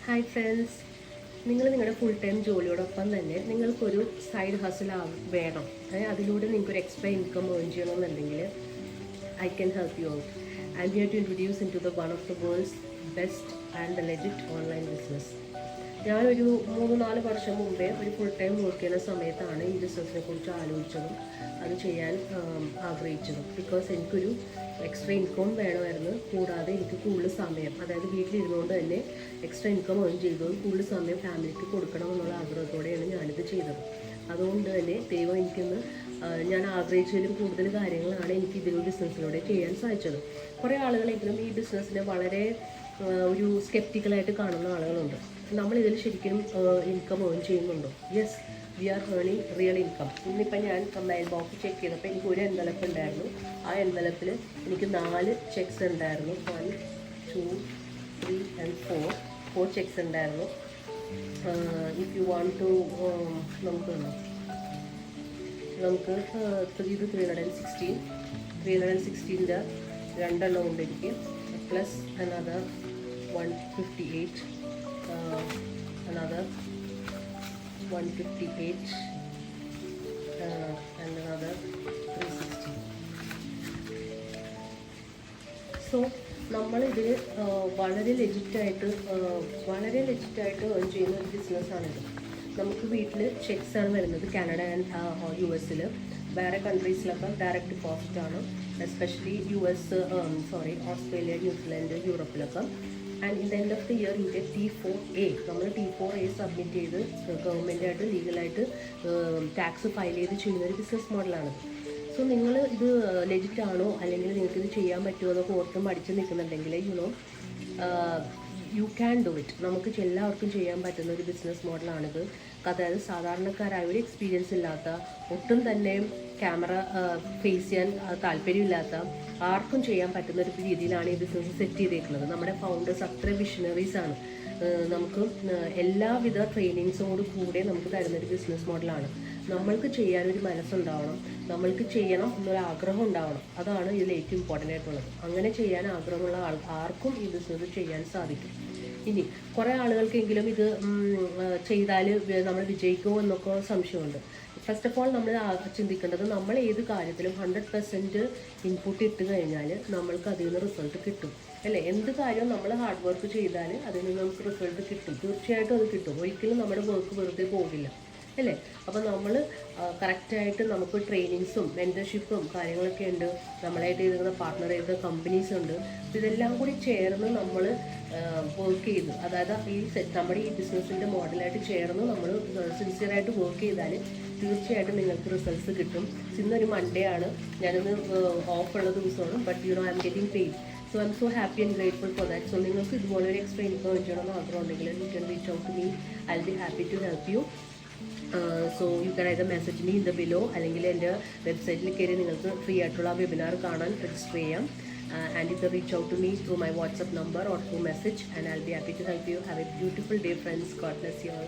Hi friends, നിങ്ങളുടെ full time ജോലിയോടൊപ്പം തന്നെ നിങ്ങൾക്കൊരു സൈഡ് ഹസിൽ വേണം. അതിലൂടെ നിങ്ങൾക്കൊരു എക്സ്ട്രാ ഇൻകം ഏൺ ചെയ്യണമെന്നുണ്ടെങ്കിൽ I can help you out. I'm here to introduce into the one of the world's best and the legit online business. ഞാനൊരു 3-4 വർഷം മുമ്പേ ഒരു ഫുൾ ടൈം വർക്ക് ചെയ്യുന്ന സമയത്താണ് ഈ ബിസിനസ്സിനെ കുറിച്ച് ആലോചിച്ചതും അത് ചെയ്യാൻ ആഗ്രഹിച്ചതും. ബിക്കോസ് എനിക്കൊരു എക്സ്ട്രാ ഇൻകം വേണമായിരുന്നു. കൂടാതെ എനിക്ക് കൂടുതൽ സമയം, അതായത് വീട്ടിലിരുന്നുകൊണ്ട് തന്നെ എക്സ്ട്രാ ഇൻകം ഏൺ ചെയ്തതും കൂടുതൽ സമയം ഫാമിലിക്ക് കൊടുക്കണം എന്നുള്ള ആഗ്രഹത്തോടെയാണ് ഞാനിത് ചെയ്തത്. അതുകൊണ്ട് തന്നെ ദൈവം എനിക്കൊന്ന് ഞാൻ ആഗ്രഹിച്ചതിലും കൂടുതൽ കാര്യങ്ങളാണ് എനിക്ക് ഇതിലൊരു ബിസിനസ്സിലൂടെ ചെയ്യാൻ സാധിച്ചത്. കുറേ ആളുകളെങ്കിലും ഈ ബിസിനസ്സിനെ വളരെ ഒരു സ്കെപ്റ്റിക്കലായിട്ട് കാണുന്ന ആളുകളുണ്ട്. നമ്മളിതിൽ ശരിക്കും ഇൻകം ഏൺ ചെയ്യുന്നുണ്ടോ? യെസ്, വി ആർ ഏണിങ് റിയൽ ഇൻകം. ഇന്നിപ്പോൾ ഞാൻ മെയിൽ ബോക്സ് ചെക്ക് ചെയ്തപ്പോൾ എനിക്ക് ഒരു എൻവലപ്പ് ഉണ്ടായിരുന്നു. ആ എൻവലപ്പിൽ എനിക്ക് 4 ചെക്സ് ഉണ്ടായിരുന്നു. 1, 2, 3 and 4 ചെക്സ് ഉണ്ടായിരുന്നു. ഇഫ് യു വാണ്ട് ടു നമുക്ക് ഇത് 316 2 ഉണ്ട് എനിക്ക്, plus another 158, another 158 and another 360. So നമ്മളിതിൽ വളരെ ലെജിറ്റായിട്ട് ഏൺ ചെയ്യുന്ന ഒരു ബിസിനസ്സാണിത്. നമുക്ക് വീട്ടിൽ ചെക്സാണ് വരുന്നത്. കാനഡ ആൻഡ് US വേറെ കൺട്രീസിലൊക്കെ ഡയറക്റ്റ് ഡിപ്പോസിറ്റാണ്, എസ്പെഷ്യലി ഓസ്ട്രേലിയ, ന്യൂസിലാൻഡ്, യൂറോപ്പിലൊക്കെ. And in the end of the year you get T4A. നമ്മൾ T4A സബ്മിറ്റ് ചെയ്ത് ഗവൺമെൻറ്റായിട്ട് ലീഗലായിട്ട് ടാക്സ് ഫയൽ ചെയ്ത് ചെയ്യുന്നൊരു ബിസിനസ് മോഡലാണ്. സോ നിങ്ങൾ ഇത് ലെജിറ്റ് ആണോ, അല്ലെങ്കിൽ നിങ്ങൾക്ക് ഇത് ചെയ്യാൻ പറ്റുമോ എന്നൊക്കെ ഓർത്ത് മടിച്ച് നിൽക്കുന്നുണ്ടെങ്കിൽ യു ക്യാൻ ഡു ഇറ്റ്. നമുക്ക് എല്ലാവർക്കും ചെയ്യാൻ പറ്റുന്ന ഒരു ബിസിനസ് മോഡലാണിത്. അതായത് സാധാരണക്കാരായ, ഒരു എക്സ്പീരിയൻസ് ഇല്ലാത്ത, ഒട്ടും തന്നെ ക്യാമറ ഫേസ് ചെയ്യാൻ താല്പര്യമില്ലാത്ത ആർക്കും ചെയ്യാൻ പറ്റുന്ന ഒരു രീതിയിലാണ് ഈ ബിസിനസ് സെറ്റ് ചെയ്തേക്കുന്നത്. നമ്മുടെ ഫൗണ്ടേഴ്സ് അത്ര വിഷണറീസ് ആണ്. നമുക്ക് എല്ലാവിധ ട്രെയിനിങ്സോട് കൂടെ നമുക്ക് തരുന്നൊരു ബിസിനസ് മോഡലാണ്. നമ്മൾക്ക് ചെയ്യാനൊരു മനസ്സുണ്ടാവണം, നമ്മൾക്ക് ചെയ്യണം എന്നൊരു ആഗ്രഹം ഉണ്ടാവണം. അതാണ് ഇതിൽ ഏറ്റവും ഇമ്പോർട്ടൻ്റ് ആയിട്ടുള്ളത്. അങ്ങനെ ചെയ്യാൻ ആഗ്രഹമുള്ള ആർക്കും ഈ ബിസിനസ് ചെയ്യാൻ സാധിക്കും. ഇനി കുറേ ആളുകൾക്കെങ്കിലും ഇത് ചെയ്താൽ നമ്മൾ വിജയിക്കുമോ എന്നൊക്കെ സംശയമുണ്ട്. ഫസ്റ്റ് ഓഫ് ഓൾ നമ്മൾ ചിന്തിക്കേണ്ടത്, നമ്മൾ ഏത് കാര്യത്തിലും 100% ഇൻപുട്ട് ഇട്ട് കഴിഞ്ഞാൽ നമ്മൾക്ക് അതിൽ നിന്ന് റിസൾട്ട് കിട്ടും, അല്ലേ? എന്ത് കാര്യവും നമ്മൾ ഹാർഡ് വർക്ക് ചെയ്താൽ അതിൽ നിന്ന് നമുക്ക് റിസൾട്ട് കിട്ടും. തീർച്ചയായിട്ടും അത് കിട്ടും. ഒരിക്കലും നമ്മുടെ വർക്ക് വെറുതെ പോകില്ല, അല്ലേ? അപ്പോൾ നമ്മൾ കറക്റ്റായിട്ട് നമുക്ക് ട്രെയിനിങ്സും മെൻറ്റർഷിപ്പും കാര്യങ്ങളൊക്കെ ഉണ്ട്. നമ്മളായിട്ട് എഴുതുന്ന പാർട്ട്ണർ ചെയ്ത കമ്പനീസ് ഉണ്ട്. ഇതെല്ലാം കൂടി ചേർന്ന് നമ്മൾ വർക്ക് ചെയ്ത്, അതായത് നമ്മുടെ ഈ ബിസിനസ്സിൻ്റെ മോഡലായിട്ട് ചേർന്ന് നമ്മൾ സിൻസിയറായിട്ട് വർക്ക് ചെയ്താൽ തീർച്ചയായിട്ടും നിങ്ങൾക്ക് റിസൾട്ട്സ് കിട്ടും. ഇന്നൊരു മൺഡേ ആണ്, ഞാനിന്ന് ഓഫുള്ള ദിവസമാണ്. But I'm getting paid. So I'm so happy and grateful for that. So നിങ്ങൾക്ക് ഇതുപോലെ ഒരു എക്സ്ട്രാ ഇൻകം ചെയ്യണമെന്ന് ആഗ്രഹം ഉണ്ടെങ്കിൽ you can reach out to me. I will be happy to help you. So you can either message me in the below, അല്ലെങ്കിൽ എൻ്റെ വെബ്സൈറ്റിൽ കയറി നിങ്ങൾക്ക് ഫ്രീ ആയിട്ടുള്ള വെബിനാർ കാണാൻ രജിസ്റ്റർ ചെയ്യാം. And you can reach out to me through my WhatsApp number or through message, and I'll be happy to help you. Have a beautiful day, friends. God bless you all.